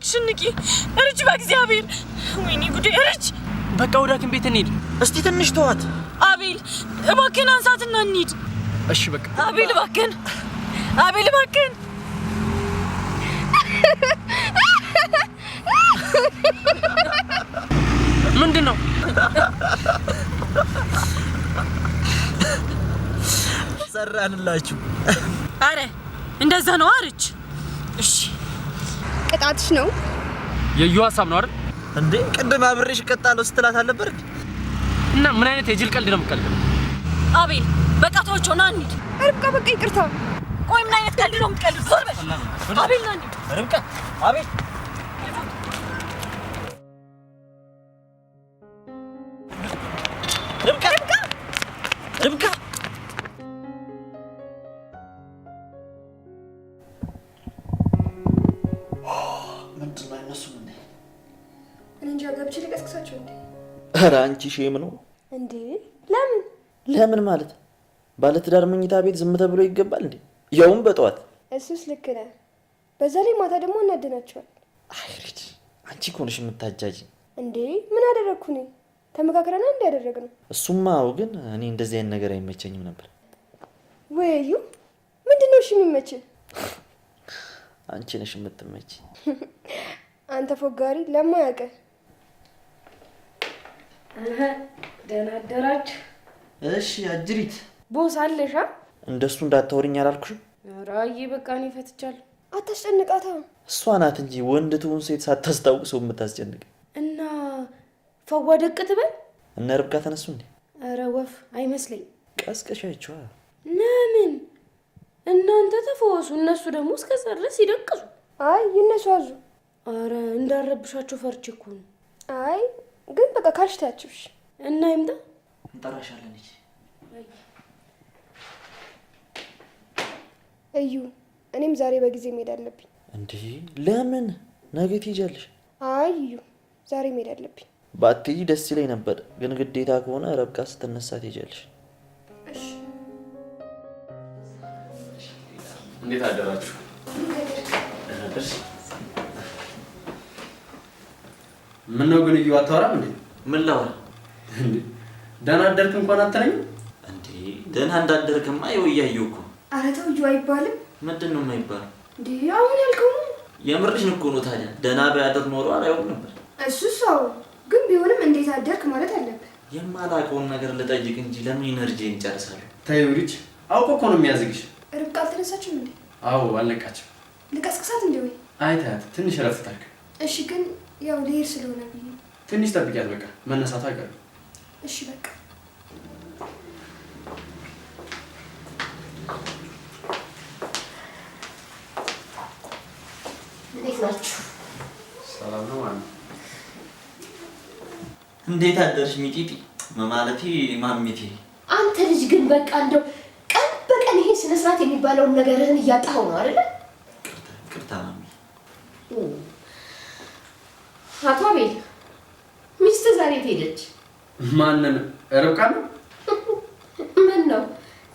እባክሽን ንቂ እርጅ በእግዚአብሔር ወይኔ ጉዴ እርጅ በቃ ወደ ሐኪም ቤት እንሂድ እስቲ ትንሽ ተዋት አቤል እባክህን አንሳትና እንሂድ እሺ በቃ አቤል እባክህን አቤል እባክህን ምንድነው ሰራንላችሁ አረ እንደዛ ነው አርጅ እሺ ቅጣትሽ ነው የዩ ሐሳብ ነው አይደል እንዴ ቅድም አብሬሽ ቀጣለው ስትላት አልነበር እና ምን አይነት የጅል ቀልድ ነው የምትቀልደው አቤል በቃ ተወቸውና እንሂድ ርብቃ በቃ ይቅርታ ቆይ ምን አይነት ቀልድ ነው የምትቀልደው ዞር በል አቤል ና እንሂድ ርብቃ አቤል ርብቃ ምንድነው እነሱም እንጃ ገብቼ ልቀስቅሳቸው እንዴ ኧረ አንቺ ሼም ነው እንዴ ለምን ማለት ባለትዳር መኝታ ቤት ዝም ተብሎ ይገባል እንዴ ያውም በጠዋት እሱስ ልክ ነህ በዛ ላይ ማታ ደግሞ እናደናቸዋል አይሪድ አንቺ እኮ ነሽ የምታጃጂ እንዴ ምን አደረኩ ነኝ ተመካክረና እንደ ያደረግነው እሱማው ግን እኔ እንደዚህ አይነት ነገር አይመቸኝም ነበር ወይዩ ምንድነው እሺ የሚመች አንቺ ነሽ የምትመች አንተ ፎጋሪ ለማያውቅ ደህና አደራችሁ እሺ አጅሪት ቦስ አለሻ እንደሱ እንዳታወሪኝ አላልኩሽም ራይ በቃ እኔ ፈትቻለሁ አታስጨንቃታ እሷ ናት እንጂ ወንድ ትሁን ሴት ሳታስታውሰው የምታስጨንቅ እና ፈዋ ደቅ ትበል እነ ርብቃ ተነሱ እንዴ ኧረ ወፍ አይመስለኝ ቀስቀሻቸዋ ለምን እናንተ ተፈወሱ እነሱ ደግሞ እስከዛ ድረስ ይደቅሱ አይ ይነሱ አዙ ኧረ እንዳረብሻቸው ፈርቼ እኮ ነው አይ ግን በቃ ካልሽታችሁሽ እና ይምጣ እንጠራሻለን እጂ እዩ እኔም ዛሬ በጊዜ መሄድ አለብኝ እንዴ ለምን ነገ ትሄጃለሽ አይ እዩ ዛሬ መሄድ አለብኝ ባትይ ደስ ይለኝ ነበር ግን ግዴታ ከሆነ ርብቃ ስትነሳ ትሄጃለሽ እሺ እንዴት አደራችሁ ምን ነው ግን እዩ አታወራም እንዴ ምን ላወራ እንዴ ደህና አደርክ እንኳን አትለኝ እንዴ ደህና እንዳደርክማ ይወያየው እኮ ኧረ ተው እዩ አይባልም ምንድነው የማይባል እንዴ አሁን ያልከው የምርሽን እኮ ነው ታዲያ ደህና ባያደር ኖሮ አላየውም ነበር እሱስ አዎ ግን ቢሆንም እንዴት አደርክ ማለት አለብህ የማላውቀውን ነገር ልጠይቅ እንጂ ለምን ኢነርጂን ጨርሳለሁ ታዩ ልጅ አውቆ እኮ ነው የሚያዝግሽ ርብቃ አልተነሳችም እንዴ አዎ አልነቃችም ልቀስቅሳት እንዴ ወይ አይታት ትንሽ ረፍት ታርክ እሺ ግን ያው ልሄድ ስለሆነ ብዬ ትንሽ ጠብቂያት በቃ መነሳት አይቀርም እሺ በቃ እንዴት ናችሁ ሰላም ነው ማለት እንዴት አደርሽ ሚጢጢ ማለቴ ማሚቴ አንተ ልጅ ግን በቃ እንደው ቀን በቀን ይሄ ስነ ስርዓት የሚባለውን ነገርህን እያጣኸው ነው አይደል ቅርታ ማሚ አቶ አቤል ሚስት ዛሬ ሄደች ማንን ርብቃ ነው ምን ነው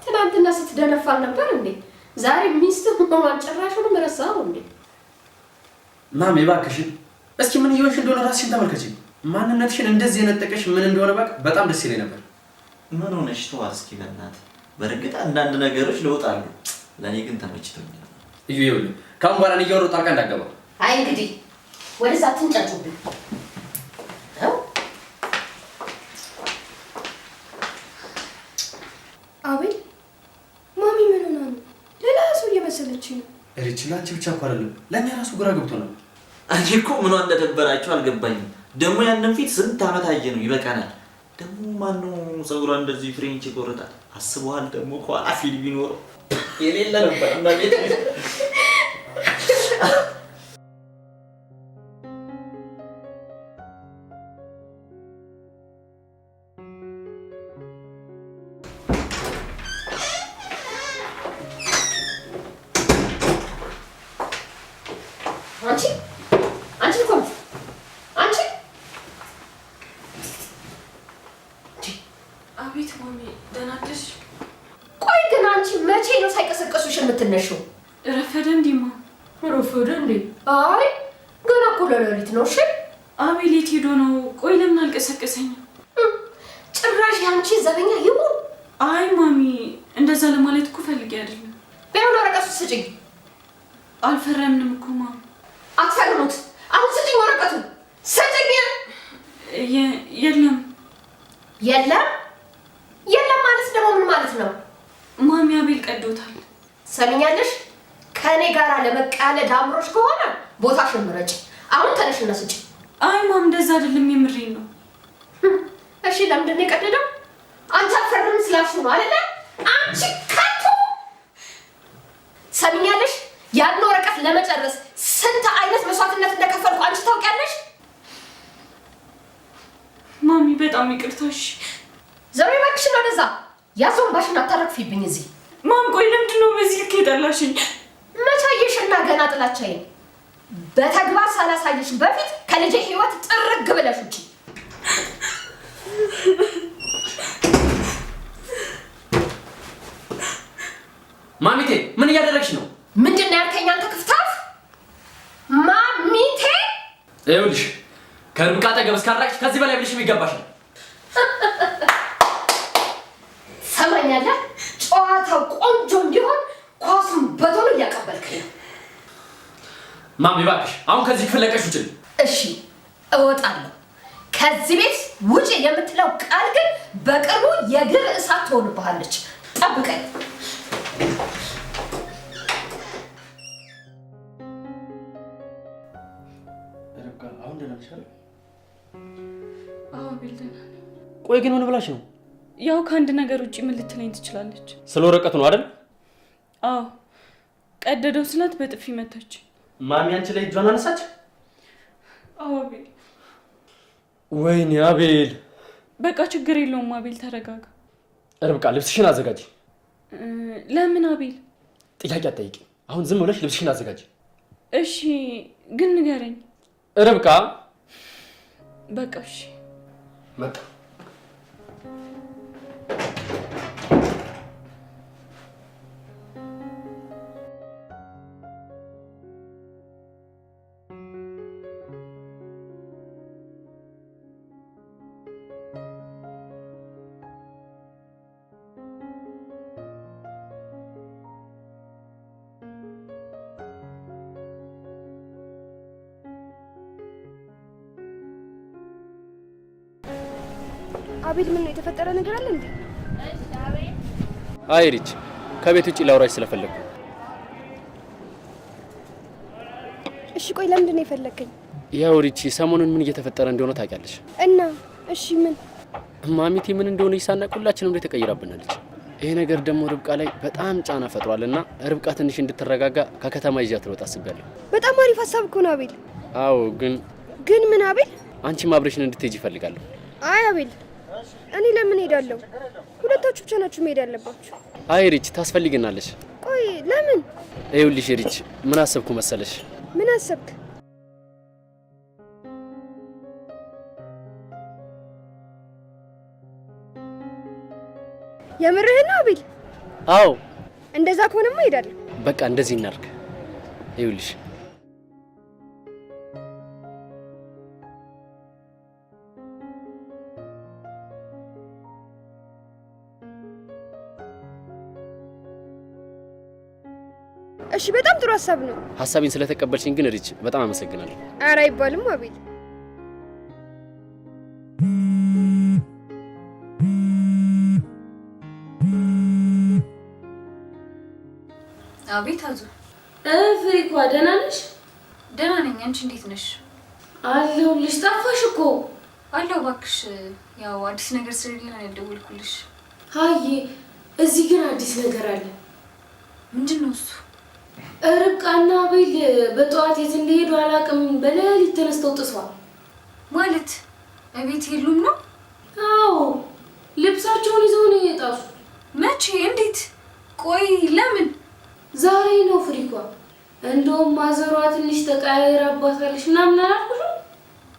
ትናንትና ስትደነፋል ነበር እንዴ ዛሬ ሚስት ማን ጨራሹን ረሳው እንዴ ማሚ እባክሽን እስኪ ምን ይሆንሽ እንደሆነ ራስሽን ተመልከቺ ማንነትሽን እንደዚህ የነጠቀሽ ምን እንደሆነ በጣም ደስ ይለኝ ነበር ምን ሆነሽ ተዋት እስኪ በእናትህ በርግጥ አንዳንድ ነገሮች ለውጣሉ ለኔ ግን ተመችቶኛል እዩ ይኸውልህ ካሁን በኋላ እያወሩ ጣልቃ እንዳገባ አይ እንግዲህ ወደዛ አትንጫጩብኝ አቤል ማሚ ምን ሆና ነው ሌላ ሰው እየመሰለችኝ ነው እሪች ላንቺ ብቻ እኮ አይደለም ለኛ ራሱ ግራ ገብቶ ነው እኔ እኮ ምኗ እንደደበራችሁ አልገባኝም ደግሞ ያንን ፊት ስንት አመት አየ ነው ይበቃናል ደግሞ ማን ነው ፀጉሯ እንደዚህ ፍሬንች ይቆርጣል አስበዋል ደግሞ ከኋላ ፊልም ቢኖረው የሌለ ነበር እና ቤት አንቺ ኮምት አንቺ አቤት ማሚ ደህና አደርሽ ቆይ ግን አንቺ መቼ ነው ሳይቀሰቀሱሽ የምትነሺው ረፈደ እንዴማ ረፈደ እንዴ አይ ገና እኮ ለሌሊት ነው። እሺ አቤል የት ሄዶ ነው? ቆይ ለምን አልቀሰቀሰኝም? ጭራሽ ያንቺ ዘበኛ ይሁን። አይ ማሚ እንደዛ ለማለት እኮ ፈልጌ አይደለም። ቢሆን ወረቀቱ ስጪኝ። አልፈረምንም እኮ ማሚ። አትፈርሙት። አሁን ስጪኝ ወረቀቱን ስጪኝ። የለም የለም የለም ማለት ደግሞ ምን ማለት ነው? ማሚ አቤል ቀዶታል። ሰሚኛለሽ? ከኔ ጋር ለመቃለድ አምሮሽ ከሆነ ቦታሽን ምረጪ። አሁን ተነሽና ስጪ። አይ ማም እንደዛ አይደለም፣ የምሬን ነው። እሺ ለምንድን ነው የቀደደው? አንቺ አትፈርም ስላልሽ ነው አይደለ? አንቺ ከቱ ሰሚኛለሽ? ያን ወረቀት ለመጨረስ ስንት አይነት መስዋዕትነት እንደከፈልኩ አንቺ ታውቂያለሽ? ማሚ በጣም ይቅርታሽ። ዘሬ እባክሽ ነው ወደዛ። ያዞን ባሽን አታረክፊብኝ እዚህ። ማም ቆይ ለምንድን ነው በዚህ ልክ የጠላሽኝ? መቻየሽና ገና ጥላቻዬ በተግባር ሳላሳየሽ በፊት ከልጄ ህይወት ጥርግ ብለሽ ውጪ። ማሚቴ ምን እያደረግሽ ነው? ምንድን ነው ያልከኝ አንተ ክፍታፍ? ማሚቴ ይኸውልሽ ከርብቃ አጠገብ እስካራቅሽ ከዚህ በላይ ብልሽ ይገባሻል። ሰማኛለህ? ጨዋታው ቆንጆ እንዲሆን ኳሱን በቶሎ እያቀበልከኝ ነው። ማሚ እባክሽ አሁን ከዚህ ክፍል ለቀሽ ውጪ። እሺ እወጣለሁ። ከዚህ ቤት ውጪ የምትለው ቃል ግን በቅርቡ የግር እሳት ትሆንብሃለች። ጠብቀኝ። ርብቃ አሁን ደህና ነሽ አይደል? አዎ አቤል ደህና ነኝ። ቆይ ግን ምን ብላሽ ነው? ያው ከአንድ ነገር ውጪ ምን ልትለኝ ትችላለች? ስለ ወረቀቱ ነው አይደል? አዎ ቀደደው ስላት በጥፊ መታች። ማሚ አንቺ ላይ እጇን አነሳች? አዎ አቤል። ወይኔ አቤል። በቃ ችግር የለውም አቤል ተረጋጋ። ርብቃ ልብስሽን አዘጋጂ። ለምን አቤል? ጥያቄ አትጠይቂ። አሁን ዝም ብለሽ ልብስሽን አዘጋጂ። እሺ ግን ንገረኝ። ርብቃ በቃ እሺ። መጣ። አቤል ምን ነው የተፈጠረ ነገር አለ እንዴ? አይ ሪች ከቤት ውጪ ላውራሽ ስለፈለኩ። እሺ ቆይ ለምንድን ነው የፈለከኝ? ያው ሪች ሰሞኑን ምን እየተፈጠረ እንደሆነ ታውቂያለሽ? እና እሺ ምን? ማሚቲ ምን እንደሆነ ይሳናቅ ሁላችንም ላይ ተቀይራብናለች። ይሄ ነገር ደግሞ ርብቃ ላይ በጣም ጫና ፈጥሯልና ርብቃ ትንሽ እንድትረጋጋ ከከተማ ይዣት ልወጣ አስቤያለሁ። በጣም አሪፍ ሀሳብ እኮ ነው አቤል። አዎ ግን ምን አቤል? አንቺም አብረሽን እንድትሄጂ እፈልጋለሁ። አይ አቤል እኔ ለምን ሄዳለሁ? ሁለታችሁ ብቻ ናችሁ መሄድ ያለባችሁ። አይ ሪች ታስፈልጊናለሽ። ቆይ ለምን? ይኸውልሽ ሪች ምን አሰብኩ መሰለሽ? ምን አሰብክ? የምርህን ነው አቤል? አዎ እንደዛ ከሆነማ ሄዳለሁ። በቃ እንደዚህ እናድርግ። ይኸውልሽ እሺ በጣም ጥሩ ሀሳብ ነው። ሀሳቤን ስለተቀበልሽኝ ግን ሪች በጣም አመሰግናለሁ። ኧረ አይባልም አቤል። አቤት አዙ። ፍሪኳ ደህና ነሽ? ደህና ነኝ። አንቺ እንዴት ነሽ? አለሁልሽ። ጠፋሽ እኮ። አለሁ እባክሽ። ያው አዲስ ነገር ስለሌለ ነው የደወልኩልሽ። ሀይ እዚህ ግን አዲስ ነገር አለ። ምንድን ነው እሱ? ርብቃና አቤል በጠዋት የት እንደሄዱ አላውቅም። በሌሊት ተነስተው ጥሷል። ማለት እቤት የሉም ነው? አዎ ልብሳቸውን ይዘው ነው የጣሱ። መቼ? እንዴት? ቆይ ለምን? ዛሬ ነው ፍሪኳ። እንደውም ማዘሯ ትንሽ ተቀያይራባታለች ምናምን አላልኩሽም?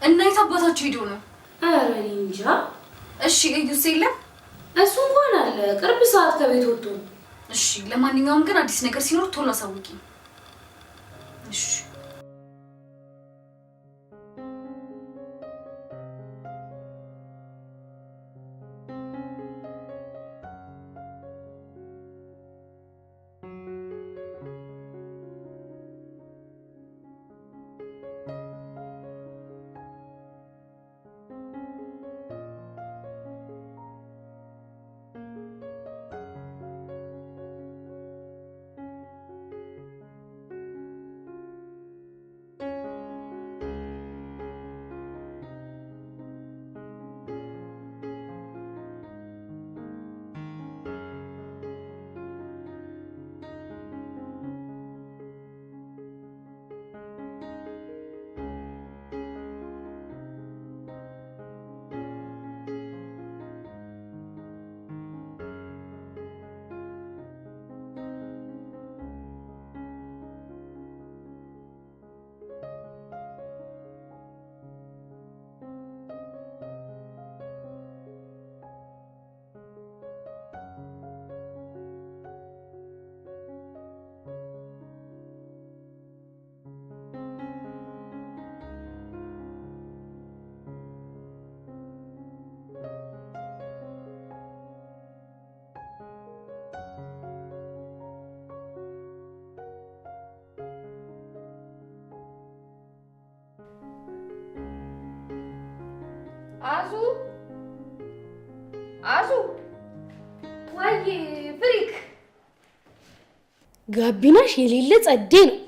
እና የት አባታቸው ሄደው ነው? ኧረ እኔ እንጃ። እሺ እዩስ የለም? እሱ እንኳን አለ ቅርብ ሰዓት ከቤት ወጥቶ ነው። እሺ ለማንኛውም ግን አዲስ ነገር ሲኖር ቶሎ አሳውቂኝ። እሺ አዙ አዙ ወይ ፍሪክ ጋቢናሽ የሌለ ጸዴ ነው።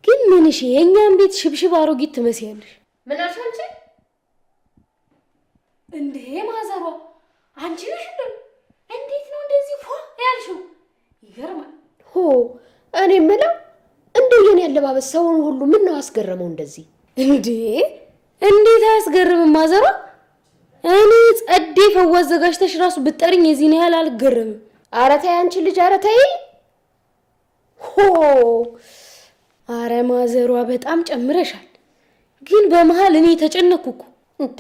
ግን ምንሽ የእኛን ቤት ሽብሽብ አሮጊት ትመስያለሽ። ምን አልሽ አንቺ? እንዴ ማዘሯ አንቺ ነሽ እንዴ? እንዴት ነው እንደዚህ ፏ ያልሽው? ይገርማል። ሆ እኔ የምለው እንደው የኔ አለባበስ ሰውን ሁሉ ምን ነው አስገረመው እንደዚህ? እንዴ እንዴት አያስገርምም ማዘሯ? እኔ ጸዴ ፈዋዝ አዘጋጅተሽ ራሱ ብትጠሪኝ የዚህን ያህል አልገረምም። ኧረ ተይ አንቺ ልጅ ኧረ ተይ። ሆ ኧረ ማዘሯ በጣም ጨምረሻል። ግን በመሃል እኔ ተጨነኩ እኮ። እንዴ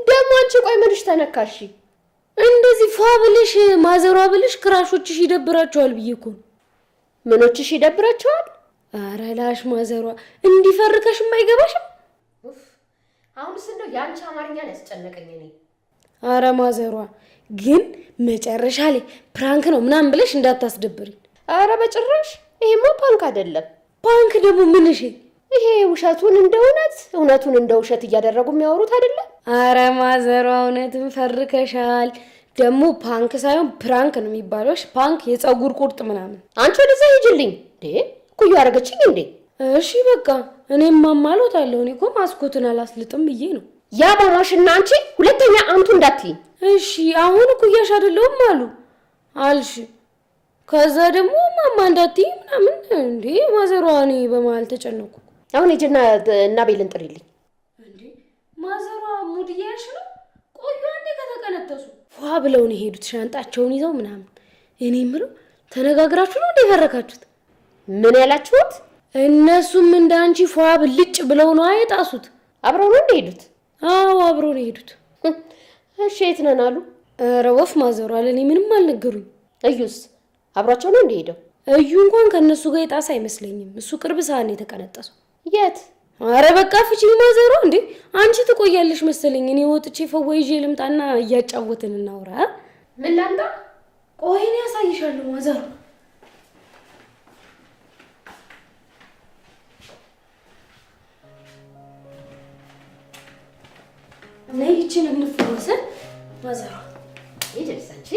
ደግሞ አንቺ ቆይ ምንሽ ተነካሽ? እንደዚህ ፏ ብለሽ ማዘሯ ብለሽ ክራሾችሽ ይደብራቸዋል ብዬ እኮ ነው። ምኖችሽ ይደብራቸዋል? ኧረ ላሽ ማዘሯ እንዲፈርከሽም አይገባሽም። አሁንስ እንደው ያንቺ አማርኛን ያስጨነቀኝ እኔ። ኧረ ማዘሯ ግን መጨረሻ ላይ ፕራንክ ነው ምናምን ብለሽ እንዳታስደብሪኝ። ኧረ በጭራሽ ይሄማ ፓንክ አይደለም። ፓንክ ደግሞ ምንሽ? ይሄ ውሸቱን እንደ እውነት እውነቱን እንደ ውሸት እያደረጉ የሚያወሩት አይደለም። ኧረ ማዘሯ እውነትም ፈርከሻል። ደግሞ ፓንክ ሳይሆን ፕራንክ ነው የሚባለው። ፓንክ የፀጉር ቁርጥ ምናምን። አንቺ ወደዛ ሂጂልኝ እንዴ! እኩዩ አደረገችኝ እንዴ! እሺ በቃ እኔም ማማሎታለሁ። እኔ እኮ ማስኮትን አላስልጥም ብዬ ነው። ያ ባማሽና አንቺ ሁለተኛ አንቱ እንዳትዪ እሺ። አሁን እኩያሽ አይደለሁም አሉ አልሽ። ከዛ ደግሞ ማማ እንዳትዪ ምናምን እንዴ ማዘሯ። እኔ በመሀል ተጨነኩ። አሁን ሂጂና እና ቤልን ጥሪልኝ። እንዴ ማዘሯ ሙድ እያልሽ ነው? ቆዩ አንዴ ከተቀነጠሱ ፏ ብለው ነው የሄዱት ሻንጣቸውን ይዘው ምናምን። እኔ የምለው ተነጋግራችሁ ነው እንደ ፈረካችሁት? ምን ያላችሁት? እነሱም እንደ አንቺ ፏ ብልጭ ብለው ነው አይጣሱት? አብረው ነው እንደሄዱት? አዎ አብረው ነው የሄዱት። እሺ የት ነን አሉ? ኧረ ወፍ ማዘሯ ለእኔ ምንም አልነገሩኝ። እዩስ አብሯቸው ነው እንደሄደው? እዩ እንኳን ከእነሱ ጋር የጣሳ አይመስለኝም። እሱ ቅርብ ሰዓት ነው የተቀነጠሰው። የት? ኧረ በቃ ፍቺኝ ማዘሯ። እንዴ አንቺ ትቆያለሽ መሰለኝ። እኔ ወጥቼ ፈዋ ይዤ ልምጣና እያጫወትን እናውራ። ምን ላምጣ? ቆይ እኔ ያሳይሻለሁ ማዘሯ። ነይ ይችን እንፈወሰ ማዘሯ። ይደርስ አንቺ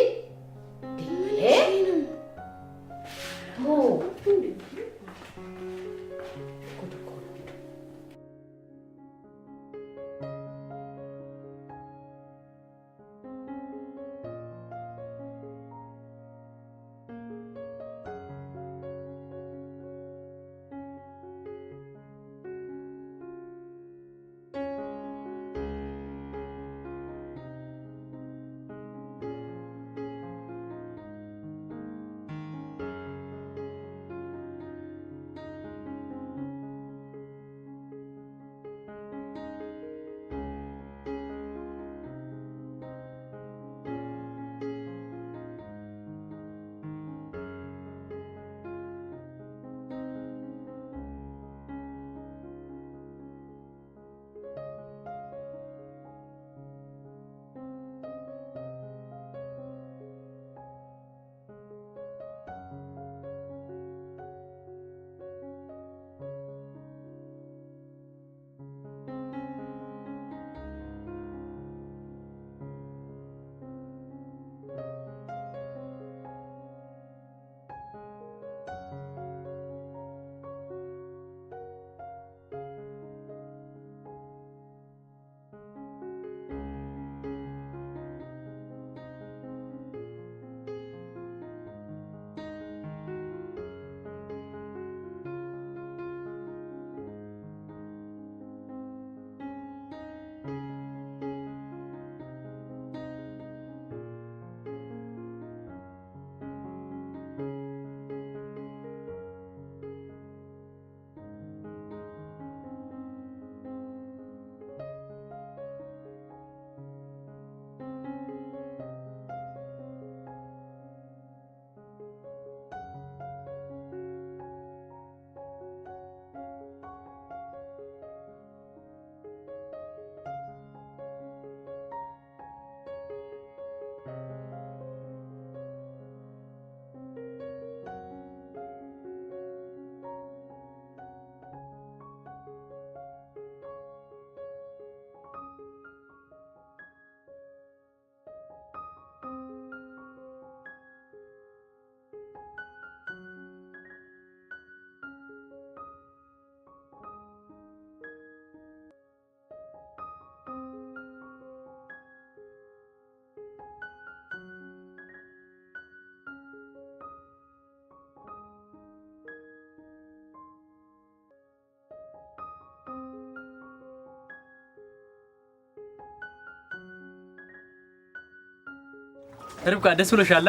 ርብቃ ደስ ብሎሻል?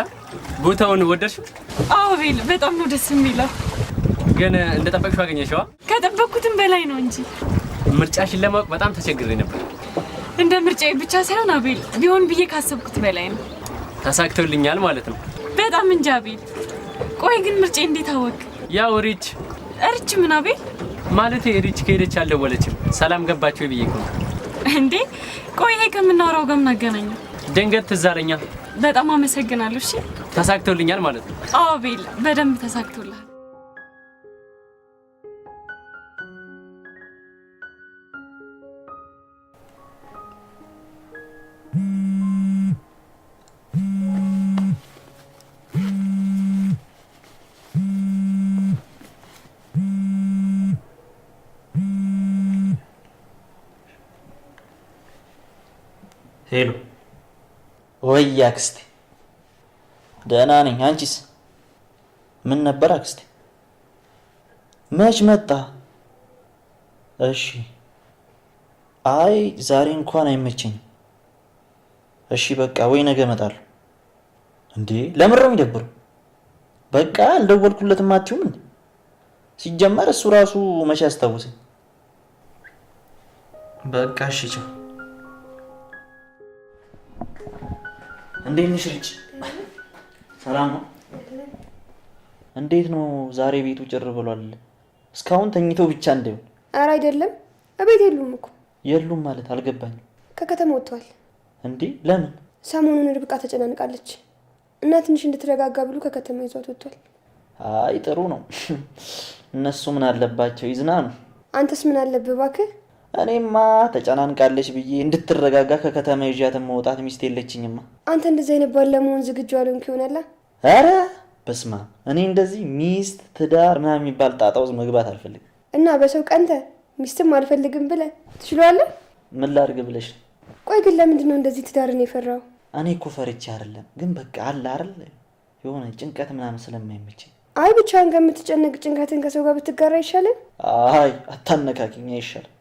ቦታውን ወደድሽው? አዎ ቤል በጣም ነው ደስ የሚለው። ግን እንደጠበቅሽው አገኘሽው? ከጠበቅኩትም በላይ ነው እንጂ ምርጫሽን ለማወቅ በጣም ተቸግሬ ነበር። እንደ ምርጫዬ ብቻ ሳይሆን አቤል ቢሆን ብዬ ካሰብኩት በላይ ነው። ተሳክቶልኛል ማለት ነው? በጣም እንጂ አቤል። ቆይ ግን ምርጫዬ እንዴት አወቅ? ያው ሪች ምን አቤል? ማለት ሪች ከሄደች አልደወለችም። ሰላም ገባችሁ ብዬ እኮ እንዴ። ቆይ ይሄ ከምናወራው ጋር ምን አገናኘው? ድንገት ትዝ አለኝ። በጣም አመሰግናለሁ። እሺ ተሳክቶልኛል ማለት ነው? አዎ አቤል በደንብ ተሳክቶልሃል። ሄሎ ወይ አክስቴ፣ ደህና ነኝ። አንቺስ? ምን ነበር አክስቴ? መች መጣ? እሺ። አይ ዛሬ እንኳን አይመቸኝም። እሺ በቃ ወይ ነገ እመጣለሁ። እንዴ ለምን ነው የሚደብረው? በቃ አልደወልኩለትም አትይውም እንዴ? ሲጀመር እሱ ራሱ መቼ አስታውሰኝ። በቃ እሺ ቻው። እንዴት ነሽ ልጅ? ሰላም ነው? እንዴት ነው ዛሬ ቤቱ ጭር ብሏል? እስካሁን ተኝተው ብቻ እንደው? ኧረ አይደለም፣ እቤት የሉም እኮ። የሉም ማለት አልገባኝም። ከከተማ ወጥተዋል። እንዴ ለምን? ሰሞኑን ርብቃ ተጨናንቃለች እና ትንሽ እንድትረጋጋ ብሎ ከከተማ ይዟት ወጥቷል። አይ ጥሩ ነው። እነሱ ምን አለባቸው ይዝናኑ። አንተስ ምን አለብህ እባክህ? እኔማ ተጨናንቃለች ብዬ እንድትረጋጋ ከከተማ ይዣት መውጣት ሚስት የለችኝማ። አንተ እንደዚህ አይነት ባል ለመሆን ዝግጁ አልሆንክ ይሆናል። ኧረ በስመ አብ፣ እኔ እንደዚህ ሚስት ትዳር ምናምን የሚባል ጣጣ ውስጥ መግባት አልፈልግም። እና በሰው ቀንተ ሚስትም አልፈልግም ብለህ ትችላለህ? ምን ላድርግ ብለሽ? ቆይ ግን ለምንድን ነው እንደዚህ ትዳርን የፈራው? እኔ እኮ ፈርቼ አይደለም፣ ግን በቃ አለ አይደል የሆነ ጭንቀት ምናምን ስለማይመቸኝ። አይ ብቻህን ከምትጨነቅ ጭንቀትን ከሰው ጋር ብትጋራ ይሻላል። አይ አታነካኪኝ፣ አይሻልም?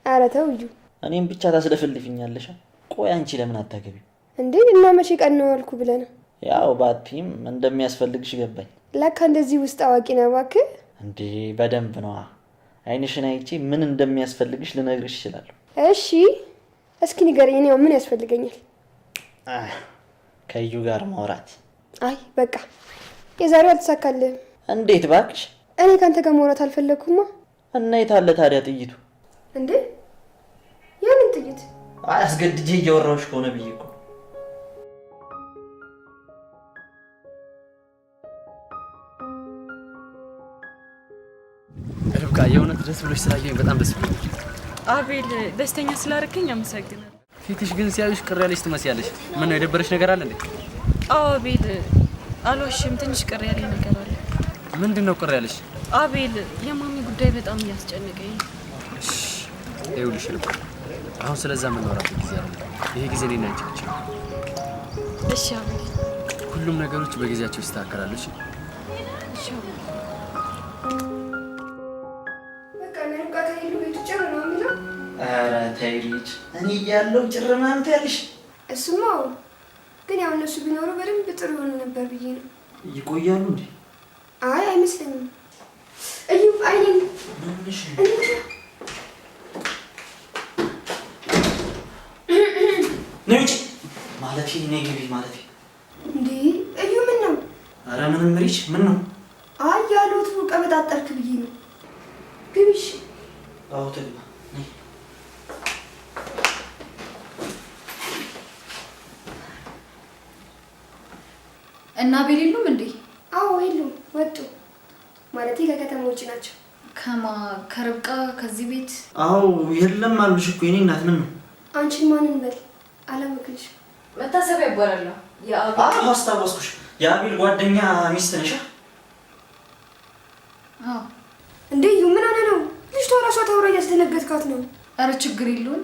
ኧረ ተው እዩ። እኔም ብቻ ታስለፍልፍኛለሽ። ቆይ አንቺ ለምን አታገቢም እንዴ? እና መቼ ቀን ነው አልኩ ብለህ ነው? ያው ባቲም እንደሚያስፈልግሽ ገባኝ። ለካ እንደዚህ ውስጥ አዋቂ ነው እባክህ። እንዴ በደንብ ነዋ። አይንሽን አይቼ ምን እንደሚያስፈልግሽ ልነግርሽ እችላለሁ። እሺ እስኪ ንገረኝ። እኔው ምን ያስፈልገኛል? ከዩ ጋር ማውራት። አይ በቃ የዛሬው አልተሳካልህም። እንዴት ባክሽ? እኔ ካንተ ጋር ማውራት አልፈለኩማ። እና የት አለ ታዲያ ጥይቱ? እንዴ የምን ጥይት? አይ አስገድጄ እያወራሁሽ ከሆነ ብዬ እኮ። ርብቃ የእውነት ደስ ብሎሽ ስላየኝ በጣም ደስ ብሎኛል። አቤል ደስተኛ ስላደረከኝ አመሰግናለሁ። ፊትሽ ግን ሲያዩሽ ቅር ያለሽ ትመስያለሽ። ምን ነው የደበረሽ ነገር አለ እንዴ? አዎ አቤል አልዋሽም፣ ትንሽ ቅር ያለኝ ነገር አለ። ምንድን ነው ቅር ያለሽ? አቤል የማሚ ጉዳይ በጣም እያስጨነቀኝ ነው። ይኸውልሽ ርብቃ አሁን ስለዛ የምናወራበት ጊዜ አይደለም። ይሄ ጊዜ እኔና አንቺ ብቻ ነው። እሺ አቤል፣ ሁሉም ነገሮች በጊዜያቸው ይስተካከላሉ። እሺ እሺ አቤል። በቃ ርብቃ ከሄዱ ቤቱ ጭር ነው የሚለው። ኧረ ተይ ልጅ፣ እኔ እያለሁ ጭር ምናምን ትያለሽ? እሱማ ግን ያው እነሱ ቢኖሩ በደንብ ጥሩ ይሆኑ ነበር ብዬ ነው። ይቆያሉ እንዴ? አይ አይመስለኝም። እዩ አይኔን ምንሽ ነውጭ ማለት ነይ ግቢ ማለት እንዴ? እዩ ምን ነው? ኧረ ምንም ሪች ምን ነው? አይ ያሉት ቀበጣጠርክ ብዬ ነው። ግቢሽ። አዎ ተግባ ነይ። እና አቤል የሉም እንዴ? አዎ የሉም፣ ወጡ። ማለቴ ከከተማ ውጭ ናቸው። ከርብቃ ከዚህ ቤት? አዎ የለም አሉሽ እኮ የኔ እናት። ምን ነው? አንቺን ማንን በል አላወቅልሽ። መታሰቢያ ይባላል። አዎ አስታወስኩሽ። የአቤል ጓደኛ ሚስት ነሽ? አዎ። እንዴ እዩ ምን ሆነ ነው? ልጅቷ ራሷ ታውራ እያስደነገጥካት ነው። ኧረ ችግር የለውም።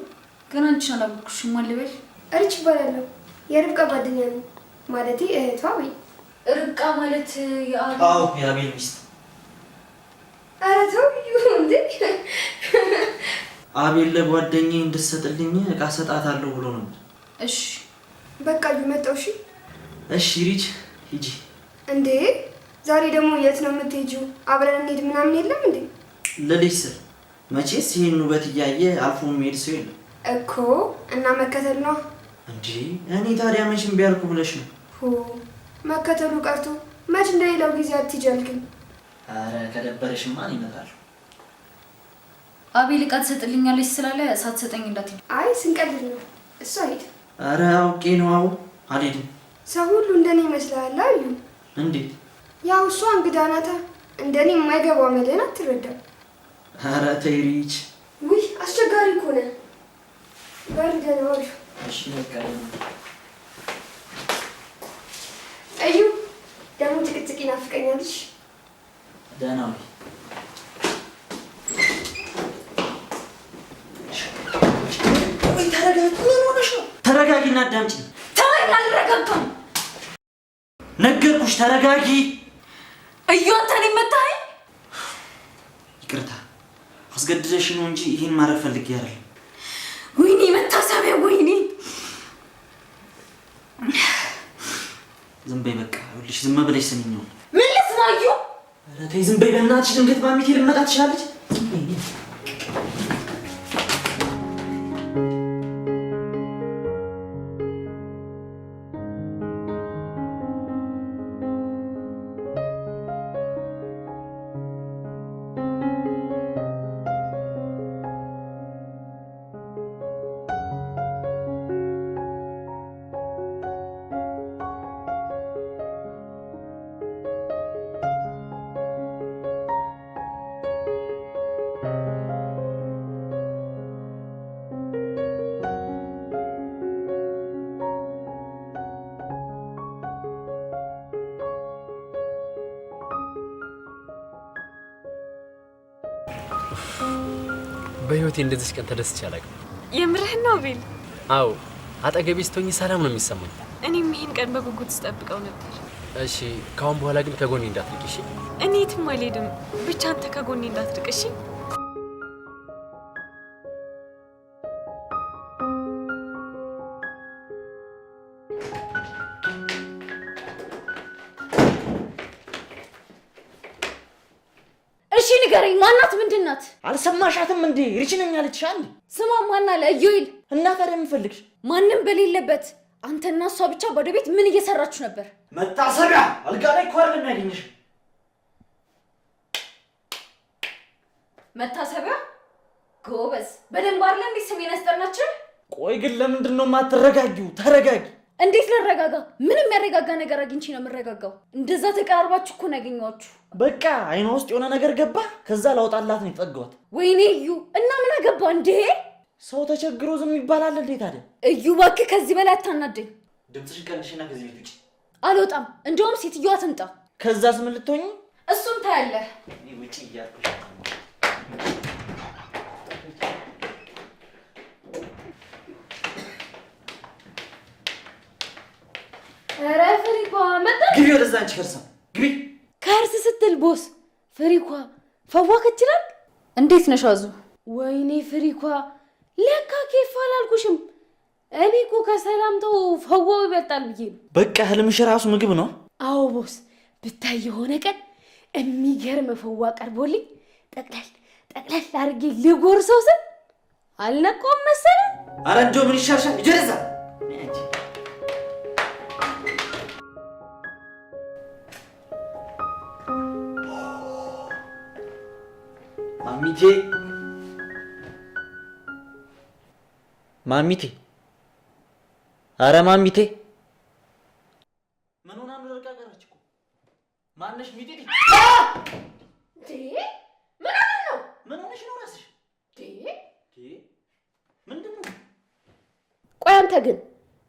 ግን አንቺን አላወቅኩሽም። ማን ልበል? ሪች ይባላለሁ። የርብቃ ጓደኛ ነው። ማለቴ እህቷ ወይ? ርብቃ ማለት አዎ የአቤል ሚስት። ኧረ ተው እዩ እንዴ! አቤል ለጓደኛዬ እንድትሰጥልኝ እቃ ሰጣታለሁ ብሎ ነበር። እሺ በቃ እዩ መጣሁ። እሺ እሺ ሪች ሂጂ። እንዴ ዛሬ ደግሞ የት ነው የምትሄጂው? አብረን እንሂድ ምናምን የለም እንዴ? ለልጅ ስል መቼስ ይሄን ውበት እያየ አልፎ የሚሄድ ሰው የለም እኮ እና መከተል ነው እንጂ። እኔ ታዲያ መቼም ቢያልኩ ብለሽ ነው? መከተሉ ቀርቶ መች እንደሌላው ጊዜ አትጀልግም። አረ ከደበረሽ ማን ይመጣል? አቤል ዕቃ ትሰጥልኛለች ስላለ ሳትሰጠኝ እንዳትሄድ። አይ ስንቀልድ ነው። እሱ አይሄድ። አረ አውቄ ነው አልሄድም። ሰው ሁሉ እንደኔ ይመስላል አዩ። እንዴት? ያው እሷ እንግዳ ናታ። እንደኔ የማይገባው መለን አትረዳም። አረ ተይ ሪች። ውይ አስቸጋሪ እኮ ነህ። በርደን አውሪ። እሺ በቃ እዩ ደግሞ ጭቅጭቅ ይናፍቀኛልሽ። ደህና ወይ? ወይ ተረጋጊ። ምን ሆነሽ ነው? ተረጋጊና አዳምጪኝ። ተወኝ፣ አልረጋጋም። ነገርኩሽ ተረጋጊ። እዩ አንተን መታኸኝ። ይቅርታ አስገድደሽ ነው እንጂ ይሄን ማድረግ ፈልጌ አይደለም። ወይኔ መታሰቢያ፣ ወይኔ። ዝም በይ በቃ። ይኸውልሽ ዝም ብለሽ ስሚኝ ነው። ምን ልስማ እዩ? ኧረ ተይ ዝም በይ በእናትሽ። ድንገት ማሚቴ ልትመጣ ትችላለች። በህይወቴ እንደዚህ ቀን ተደስቼ አላውቅም። የምርህን ነው አቤል? አዎ አጠገቤ ስትሆኚ ሰላም ነው የሚሰማኝ። እኔም ይሄን ቀን በጉጉት ስጠብቀው ነበር። እሺ ካሁን በኋላ ግን ከጎኔ እንዳትርቂ እሺ? እኔ የትም አልሄድም፣ ብቻ አንተ ከጎኔ እንዳትርቅ እሺ? እሺ ንገረኝ፣ ማናት? ምንድን ናት? አልሰማሻትም እንዴ? ሪች ነኝ አለችሽ አይደል? ስማ ማን አለ? ኢዮኤል። እና ታዲያ ምን ፈልግሽ? ማንም በሌለበት አንተና እሷ ብቻ ወደ ቤት ምን እየሰራችሁ ነበር? መታሰቢያ አልጋ ላይ እኮ አይደለም ያገኘሽ። መታሰቢያ? ጎበዝ፣ በደንብ አይደል እንዴ ስሜን ያስጠናችሁ? ቆይ ግን ለምንድን ነው የማትረጋጊው? ተረጋጊ። እንዴት ልረጋጋ? ምንም ያረጋጋ ነገር አግኝቼ ነው የምረጋጋው። እንደዛ ተቀራርባችሁ እኮ ነው ያገኘኋችሁ። በቃ አይኗ ውስጥ የሆነ ነገር ገባ። ከዛ ላውጣላት ነው የጠጋሁት። ወይኔ እዩ፣ እና ምን አገባ እንዴ? ሰው ተቸግሮ ዝም ይባላል እንዴ ታዲያ? እዩ እባክህ ከዚህ በላይ አታናደኝ። ድምፅሽን ቀንሽና ከዚህ ቤት ውጪ። አልወጣም። እንደውም ሴትዮዋ ትምጣ። ከዛስ ምን ልትሆኚ? እሱን ታያለህ። እኔ ውጪ እያልኩሽ። ኧረ ፍሪኳ መጣ። ግቢ ወደዛ አንቺ ከርሳ ግቢ። ከርስ ስትል ቦስ ፍሪኳ ፈዋክ ይችላል። እንዴት ነሽ አዙ? ወይኔ ፍሪኳ ለካ ኬፍ አላልኩሽም። እኔ እኮ ከሰላምታው ፈዋው ይበልጣል ብዬ ነው። በቃ ህልምሽ ራሱ ምግብ ነው። አዎ ቦስ፣ ብታይ የሆነ ቀን የሚገርም ፈዋ ቀርቦልኝ ጠቅላል አድርጌ ልጎርሰው ስል አልነቃውም መሰለህ። ኧረ እንደው ምን ይሻልሻል? ይጀረዛ ማሚቴ አረ ማሚቴ ምን ሆና ነው? ደርቃ ቀረች እኮ። ማነሽ ሚጤ? ምን አለ ነው? ምን ሆነሽ ነው ራስሽ? ምንድን ነው? ቆይ አንተ ግን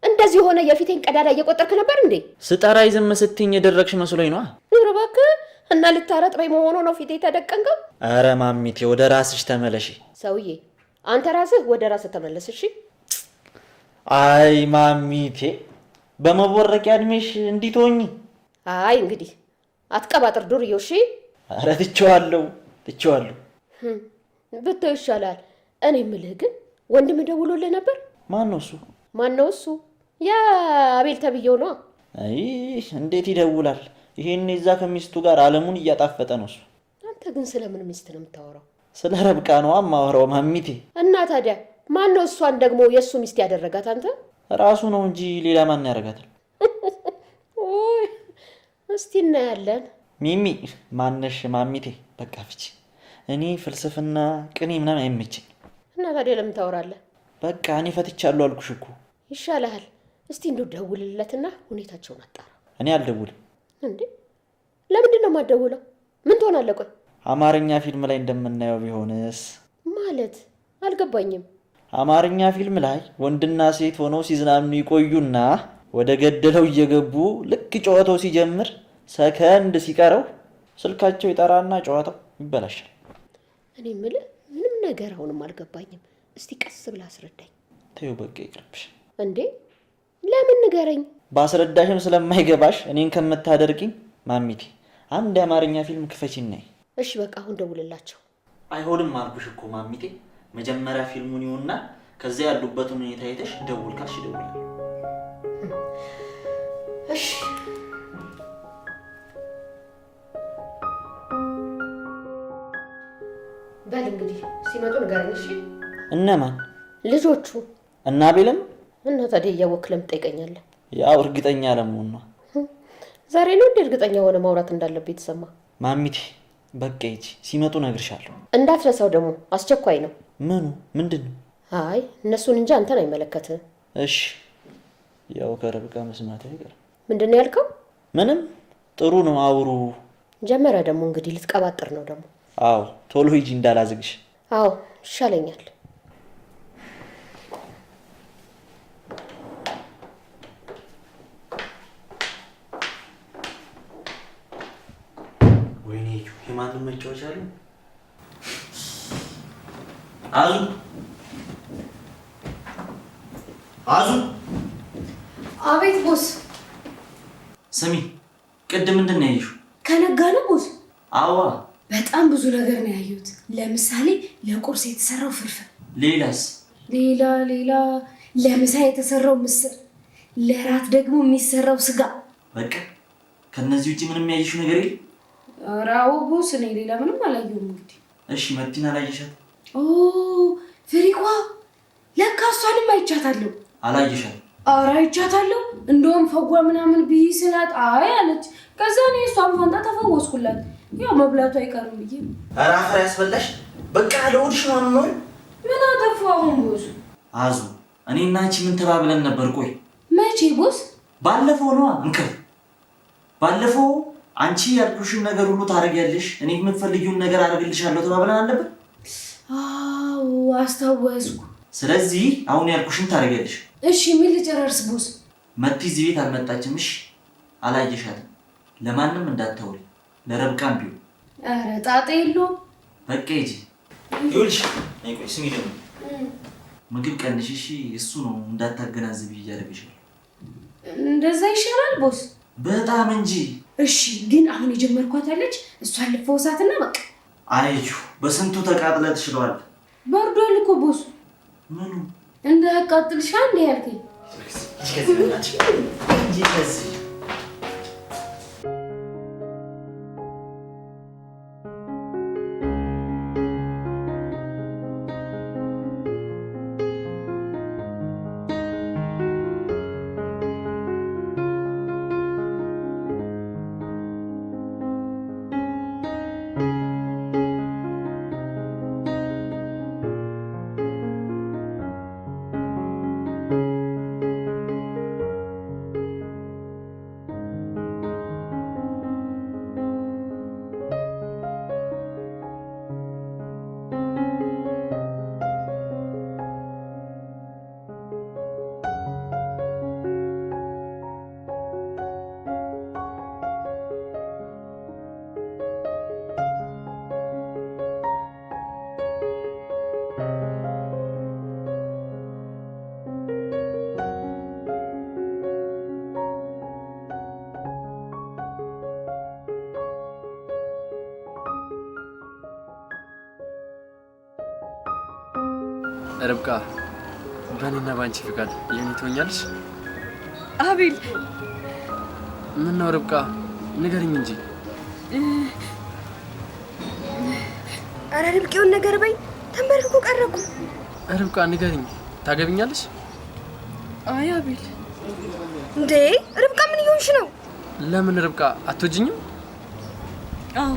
እንደዚህ ሆነ የፊቴን ቀዳዳ እየቆጠርክ ነበር እንዴ? ስጠራይ ዝም ስትይኝ የደረቅሽ መስሎኝ ነው። ኑር እባክህ። እና ልታረጥበኝ መሆኑ ነው ፊቴ ተደቀንከው? አረ ማሚቴ ወደ ራስሽ ተመለሺ። ሰውዬ አንተ ራስህ ወደ ራስህ ተመለስ እሺ? አይ ማሚቴ በመቦረቂያ እድሜሽ እንዲት ሆኚ? አይ እንግዲህ አትቀባጥር ዱርዬው እሺ? አረ ትቼዋለሁ። ብትው ይሻላል። እኔ የምልህ ግን ወንድም ደውሎልህ ነበር? ማን ነው እሱ? ያ አቤል ተብዬው ነው። አይ እንዴት ይደውላል? ይሄን እዛ ከሚስቱ ጋር አለሙን እያጣፈጠ ነው እሱ። አንተ ግን ስለምን ሚስት ነው የምታወራው? ስለ ረብቃ ነው ማወራው ማሚቴ። እና ታዲያ ማን ነው እሷን ደግሞ የሱ ሚስት ያደረጋት? አንተ ራሱ ነው እንጂ ሌላ ማን ያደርጋታል? ኦይ እስቲ እናያለን። ሚሚ ማነሽ ማሚቴ? በቃ ፍቺ። እኔ ፍልስፍና ቅኔ ምናምን አይመችኝ። እና ታዲያ ለምን ታወራለህ? በቃ እኔ ፈትቻለሁ አልኩሽ እኮ። ይሻልሃል። እስቲ እንደው ደውልለትና ሁኔታቸውን አጣራ። እኔ አልደውልም። እንዴ ለምንድን ነው የማትደውለው? ምን ትሆናለህ? ቆይ አማርኛ ፊልም ላይ እንደምናየው ቢሆንስ? ማለት አልገባኝም። አማርኛ ፊልም ላይ ወንድና ሴት ሆነው ሲዝናኑ ይቆዩና ወደ ገደለው እየገቡ ልክ ጨዋታው ሲጀምር ሰከንድ ሲቀረው ስልካቸው ይጠራና ጨዋታው ይበላሻል። እኔ የምልህ ምንም ነገር አሁንም አልገባኝም። እስቲ ቀስ ብለህ አስረዳኝ። ተይው በቃ ይቅርብሽ። እንዴ ለምን ንገረኝ። ባስረዳሽም ስለማይገባሽ እኔን ከምታደርጊኝ ማሚቴ አንድ የአማርኛ ፊልም ክፈቺና ነይ። እሺ በቃ አሁን ደውልላቸው። አይሆንም አልኩሽ እኮ ማሚቴ። መጀመሪያ ፊልሙን ይሁንና ከዚያ ያሉበትን ሁኔታ አይተሽ ደውል ካልሽ ደውላለሁ። እሺ በል እንግዲህ ሲመጡ ንገረኝ። እሺ እነማን? ልጆቹ እና ቤለም። እና ታዲያ እያወቅህ ለምን ትጠይቀኛለህ? ያው እርግጠኛ ለመሆን ነው። ዛሬ ነው እንደ እርግጠኛ ሆነ ማውራት እንዳለብኝ የተሰማ? ማሚቴ በቃ ሂጂ፣ ሲመጡ እነግርሻለሁ። እንዳትረሳው ደግሞ አስቸኳይ ነው። ምኑ? ምንድን ነው? አይ እነሱን እንጂ አንተን አይመለከትህም። እሺ ያው ከረብቃ መስማት አይቀርም። ምንድን ነው ያልከው? ምንም። ጥሩ ነው አውሩ። ጀመረ ደግሞ እንግዲህ ልትቀባጥር ነው ደግሞ። አዎ ቶሎ ሂጂ እንዳላዝግሽ። አዎ ይሻለኛል። ወይኔ የማንም መጫወቻ አሉ። አዙ አዙ። አቤት ቦስ። ስሚ ቅድም ምንድን ነው ያየሽው? ከነጋ ነው ቦስ? አዋ በጣም ብዙ ነገር ነው ያየሁት። ለምሳሌ ለቁርስ የተሰራው ፍርፍር፣ ሌላስ? ሌላ ለምሳ የተሰራው ምስር፣ ለራት ደግሞ የሚሰራው ስጋ። በቃ ከነዚህ ውጪ ምንም ያየሽው ነገር የለም? ኧረ አዎ ቦስ፣ እኔ ሌላ ምንም አላየሁም። እንግዲህ እሺ መቲና አላየሻት? ኦ ፍሪኳ፣ ለካ እሷንም አይቻታለሁ። አላየሻት? ኧረ አይቻታለሁ። እንደውም ፈጓ ምናምን ብይ ስላት አይ አለች። ከዛ እኔ እሷን ፋንታ ተፈወስኩላት። ያው መብላቱ አይቀርም ብዬ። ኧረ አፈር ያስበላሽ። በቃ ለውድሽ ነው ነው። ምን አጠፋሁ አሁን ቦስ? አዙ እኔና አንቺ ምን ተባብለን ነበር? ቆይ መቼ ቦስ? ባለፈው ነው እንከፍ። ባለፈው አንቺ ያልኩሽን ነገር ሁሉ ታረጋለሽ፣ እኔ የምትፈልጊውን ነገር አደርግልሻለሁ ተባብለን አለበት? አዎ አስታወስኩ። ስለዚህ አሁን ያልኩሽን ታረጋለሽ። እሺ ምን ልጨርስ ቦስ? መቲ እዚህ ቤት አልመጣችም። እሺ አላየሻትም። ለማንም እንዳታወሪ፣ ለረብቃም ቢሆን። ኧረ ጣጣ የለውም። በቃ ሂጂ። ይኸውልሽ ነይ ቆይ ስሚ፣ ደግሞ ምግብ ቀንሽ እሺ። እሱ ነው እንዳታገናዝብ እያደረገሻል። እንደዛ ይሻላል ቦስ? በጣም እንጂ። እሺ ግን አሁን የጀመርኳት አለች፣ እሷን ልፈውሳትና በቃ። አዩ በስንቱ ተቃጥለ ትችለዋል። በርዷል እኮ ቦስ። ምኑ እንዳያቃጥልሽ አንዴ ያልከኝ? ከዚህ በላችሁ እንጂ ከዚህ ርብቃ በእኔና ባንቺ ፍቃድ የኔ ትሆኛለሽ? አቤል ምን ነው ርብቃ ንገሪኝ እንጂ። አረ ርብቃውን ነገር በይ። ተንበርክኮ ቀረኩ። ርብቃ ንገሪኝ፣ ታገቢኛለሽ? አይ አቤል። እንዴ ርብቃ ምን እየሆንሽ ነው? ለምን ርብቃ አትወጂኝም? አዎ